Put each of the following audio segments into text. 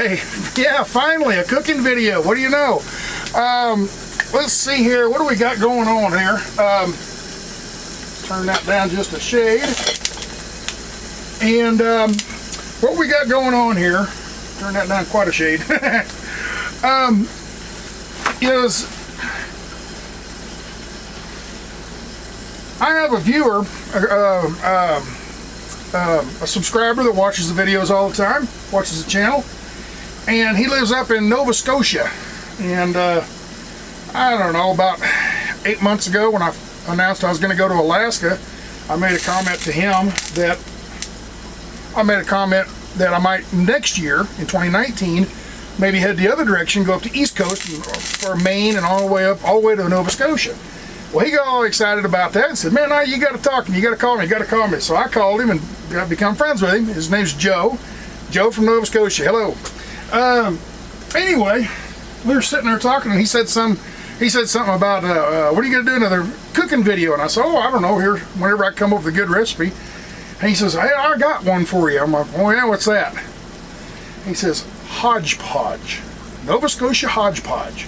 Anyway, yeah, finally a cooking video. What do you know? Let's see here. What do we got going on here? Turn that down just a shade. And what we got going on here, turn that down quite a shade, is I have a viewer, a subscriber that watches the videos all the time, watches the channel, and he lives up in Nova Scotia. And I don't know, about 8 months ago when I announced I was going to go to Alaska, I made a comment to him that I might next year in 2019 maybe head the other direction, go up to East Coast for Maine and all the way to Nova Scotia. Well, he got all excited about that and said, man, you got to talk to me, you got to call me. So I called him and got become friends with him. His name's Joe from Nova Scotia. Hello. Anyway, we were sitting there talking, and he said something about what are you gonna do, another cooking video? And I said, oh, I don't know, here whenever I come up with a good recipe. And he says, hey, I got one for you. I'm like, oh yeah, what's that? He says, Hodge Podge, Nova Scotia Hodge Podge.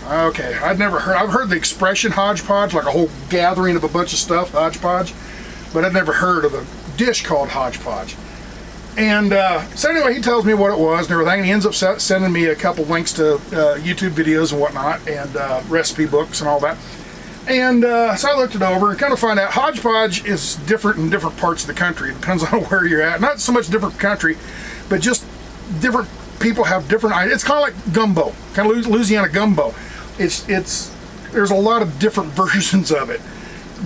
Okay, I've heard the expression Hodge Podge, like a whole gathering of a bunch of stuff, Hodge Podge, but I've never heard of a dish called Hodge Podge. And so anyway, he tells me what it was and everything, and he ends up sending me a couple links to YouTube videos and whatnot, and recipe books and all that. And so I looked it over and kind of find out Hodge Podge is different in different parts of the country. It depends on where you're at. Not so much different country, but just different people have different ideas. It's kind of like gumbo, kind of Louisiana gumbo. There's a lot of different versions of it.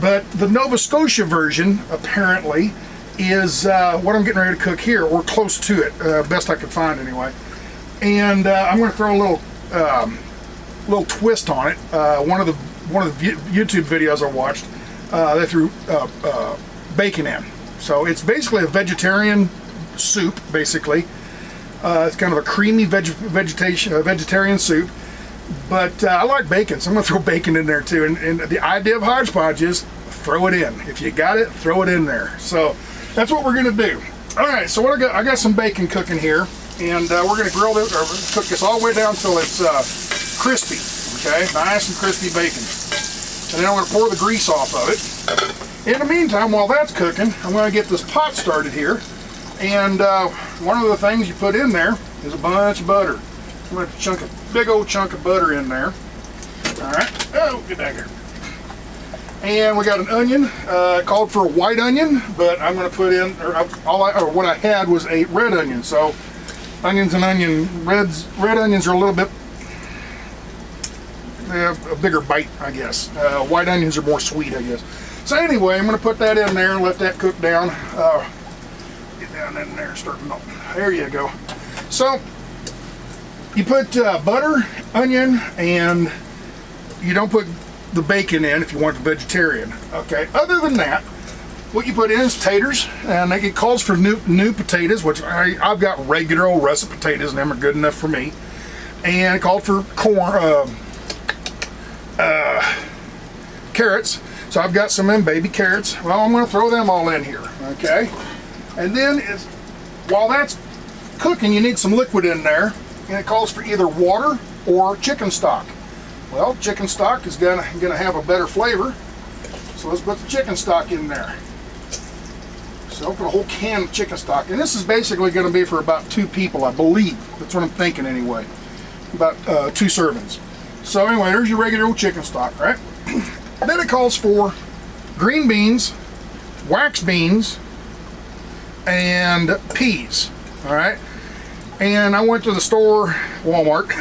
But the Nova Scotia version, apparently, is what I'm getting ready to cook here, or close to it, best I could find anyway. And I'm going to throw a little twist on it. One of the YouTube videos I watched, they threw bacon in. So it's basically a vegetarian soup, basically. It's kind of a creamy vegetarian soup. But I like bacon, so I'm going to throw bacon in there too. And the idea of Hodge Podge is throw it in. If you got it, throw it in there. So that's what we're going to do. All right, so what I got some bacon cooking here, and we're going to grill this, or cook this all the way down until it's crispy. Okay, nice and crispy bacon. And then I'm going to pour the grease off of it. In the meantime, while that's cooking, I'm going to get this pot started here. And one of the things you put in there is a bunch of butter. I'm going to chunk a big old chunk of butter in there. All right. Oh, get back here. And we got an onion. Called for a white onion, but I'm going to put in, what I had was a red onion. So onions and red onions are a little bit, they have a bigger bite, I guess. White onions are more sweet, I guess. So anyway, I'm going to put that in there and let that cook down. Get down in there, starting off. There you go. So you put butter, onion, and you don't put the bacon in if you want the vegetarian. Okay. Other than that, what you put in is taters, and it calls for new potatoes, which I've got regular old russet potatoes, and them are good enough for me. And it called for corn, carrots. So I've got some of them baby carrots. Well, I'm going to throw them all in here. Okay. And then while that's cooking, you need some liquid in there. And it calls for either water or chicken stock. Well, chicken stock is gonna have a better flavor, so let's put the chicken stock in there. So I'll put a whole can of chicken stock, and this is basically going to be for about 2 people, I believe. That's what I'm thinking anyway. About 2 servings. So anyway, there's your regular old chicken stock, right? Then it calls for green beans, wax beans, and peas. All right. And I went to the store, Walmart,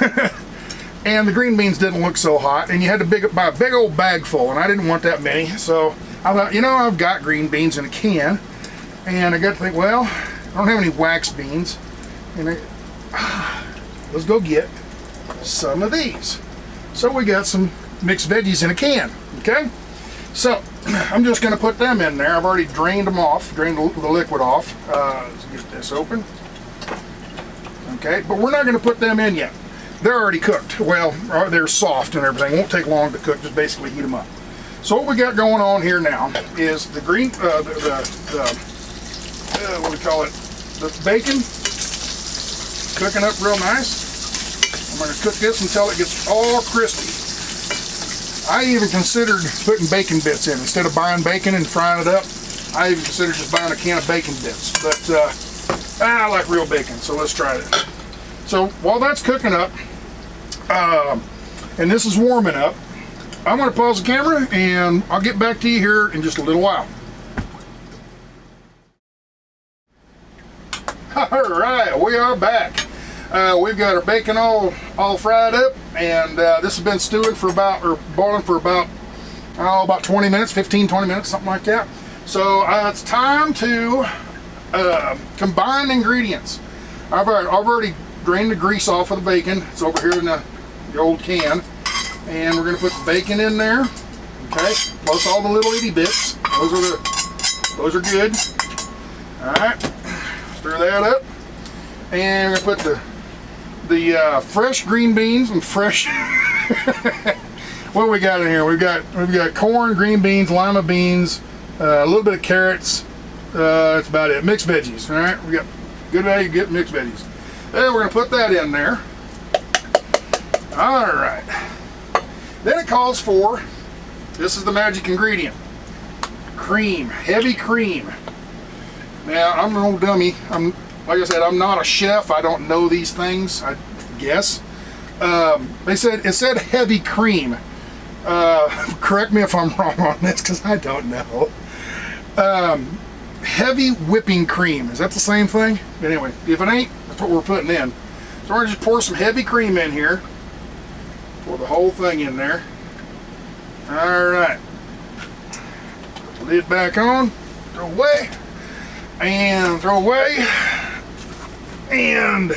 and the green beans didn't look so hot, and you had to buy a big old bag full, and I didn't want that many. So I thought, I've got green beans in a can, and I got to think, well, I don't have any wax beans, and let's go get some of these. So we got some mixed veggies in a can. Okay, so I'm just going to put them in there. I've already drained them off, drained the liquid off. Let's get this open. Okay, but we're not going to put them in yet. They're already cooked. Well, they're soft and everything. It won't take long to cook. Just basically heat them up. So what we got going on here now is the green, what do we call it? The bacon cooking up real nice. I'm going to cook this until it gets all crispy. I even considered putting bacon bits in. Instead of buying bacon and frying it up, I even considered just buying a can of bacon bits. But I like real bacon, so let's try it. So while that's cooking up, and this is warming up, I'm going to pause the camera and I'll get back to you here in just a little while. Alright, we are back. We've got our bacon all fried up, and this has been stewing for about, or boiling for about 20 minutes, 15-20 minutes, something like that. So it's time to combine ingredients. I've already drained the grease off of the bacon. It's over here in the old can. And we're going to put the bacon in there, okay, plus all the little itty bits. Those are good. All right, stir that up, and we're going to put the fresh green beans and fresh. What we got in here? We've got corn, green beans, lima beans, a little bit of carrots. That's about it. Mixed veggies. All right, we got good value, get mixed veggies. Then we're going to put that in there. All right. Then it calls for, this is the magic ingredient, cream, heavy cream. Now, I'm an old dummy. Like I said, I'm not a chef. I don't know these things, I guess. It said heavy cream. Correct me if I'm wrong on this, because I don't know. Heavy whipping cream. Is that the same thing? Anyway, if it ain't, that's what we're putting in. So we're going to just pour some heavy cream in here. Pour the whole thing in there. Alright. Lid back on. Throw away. And throw away. And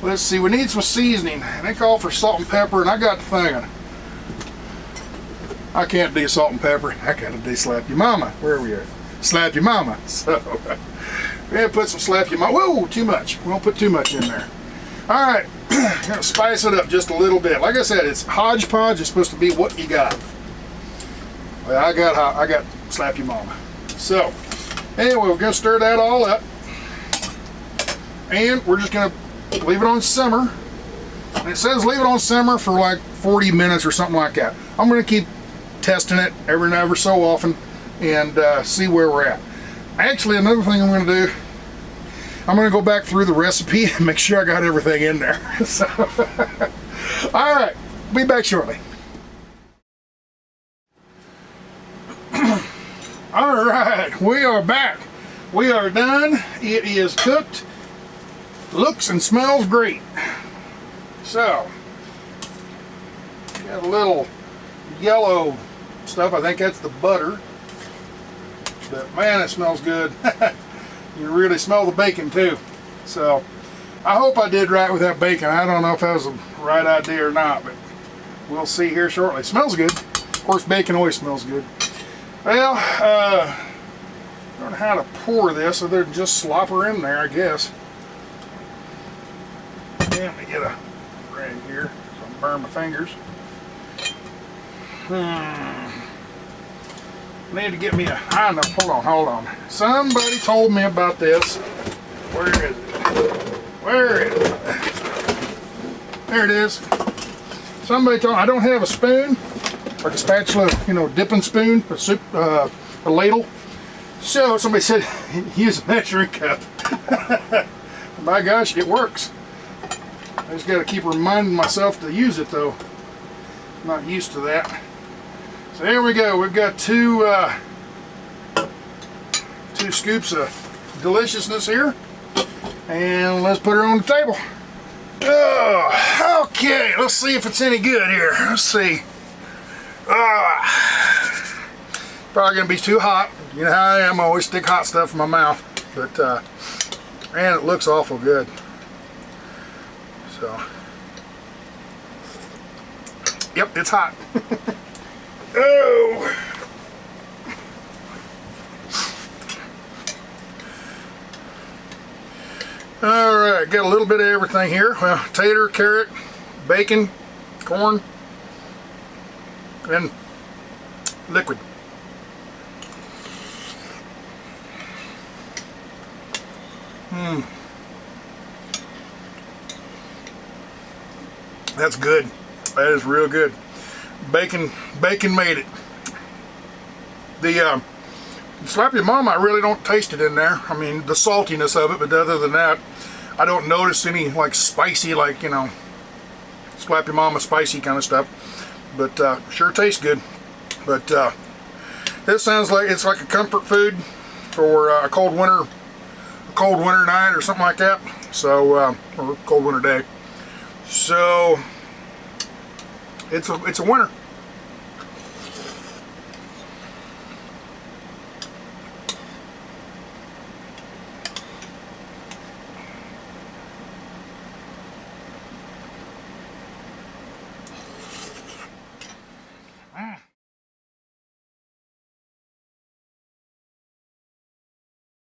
let's see, we need some seasoning. They call for salt and pepper, and I got to thinking, I can't do salt and pepper. I gotta do slap your mama. Where are we at? Slap your mama. So we're gonna put some slap your mama. Whoa, too much. We won't put too much in there. Alright. Gonna spice it up just a little bit. Like I said, it's Hodge Podge. It's supposed to be what you got. Well, I got slap your mama. So anyway, we're gonna stir that all up, and we're just gonna leave it on simmer. And it says leave it on simmer for like 40 minutes or something like that. I'm gonna keep testing it every and ever so often and see where we're at. Actually, another thing I'm gonna do, I'm going to go back through the recipe and make sure I got everything in there. So, all right, be back shortly. All right, we are back. We are done. It is cooked. Looks and smells great. So, got a little yellow stuff. I think that's the butter. But man, it smells good. You really smell the bacon too. So I hope I did right with that bacon. I don't know if that was the right idea or not, but we'll see here shortly. It smells good. Of course, bacon always smells good. Well, I don't know how to pour this other than just slop her in there, I guess. Let me get a rag here so I don't burn my fingers. Need to get me a, I know, hold on. Somebody told me about this. Where is it? Where is it? There it is. Somebody told me, I don't have a spoon, like a spatula, you know, dipping spoon, a soup, a ladle. So somebody said, use a measuring cup. My gosh, it works. I just got to keep reminding myself to use it though. I'm not used to that. So here we go. We've got two scoops of deliciousness here, and let's put her on the table. Oh, okay. Let's see if it's any good here. Let's see. Probably gonna be too hot. You know how I am. I always stick hot stuff in my mouth, but man, it looks awful good. So, yep, it's hot. Oh! Alright, got a little bit of everything here. Well, tater, carrot, bacon, corn, and liquid. That's good. That is real good. Bacon made it. The Slap Your Mama, I really don't taste it in there. I mean, the saltiness of it, but other than that, I don't notice any like spicy, like, you know, Slap Your Mama spicy kind of stuff. But sure tastes good. But this sounds like it's like a comfort food for a cold winter night or something like that. So or cold winter day. So it's a winner.